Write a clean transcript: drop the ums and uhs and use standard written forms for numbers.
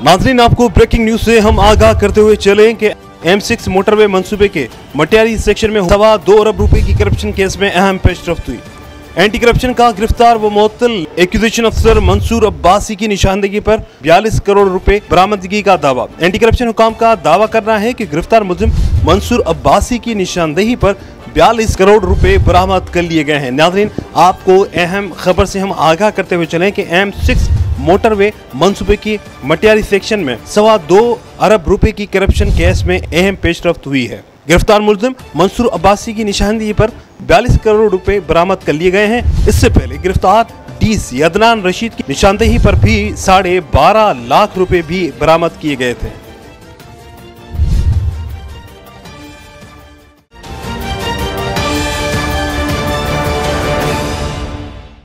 नाज़रीन, आपको breaking news से हम आगाह करते हुए चले कि M6 मोटरवे मंसूबे के मटियारी सेक्शन में 2.25 अरब रुपए की करप्शन केस में अहम पेशरफ्त हुई। एंटी करप्शन का गिरफ्तार व मुअत्तल एक्यूजिशन अफसर मंसूर अब्बासी की निशानदेही पर 42 करोड़ रुपए बरामदगी का दावा। एंटी करप्शन हुकाम का दावा करना है कि गिरफ्तार मुलजिम मंसूर अब्बासी की निशानदेही पर 42 करोड़ रुपए बरामद कर लिए गए हैं। नाज़रीन, आपको अहम खबर से हम आगाह करते हुए चलें कि M6 मोटरवे मंसूबे की मटियारी सेक्शन में 2.25 अरब रुपए की करप्शन केस में अहम पेशरफ्त हुई है। गिरफ्तार मुलजिम मंसूर अब्बासी की निशानदेही पर 42 करोड़ रुपए बरामद कर लिए गए हैं। इससे पहले गिरफ्तार DC अदनान रशीद की निशानदेही पर भी 12.5 लाख रुपए भी बरामद किए गए थे।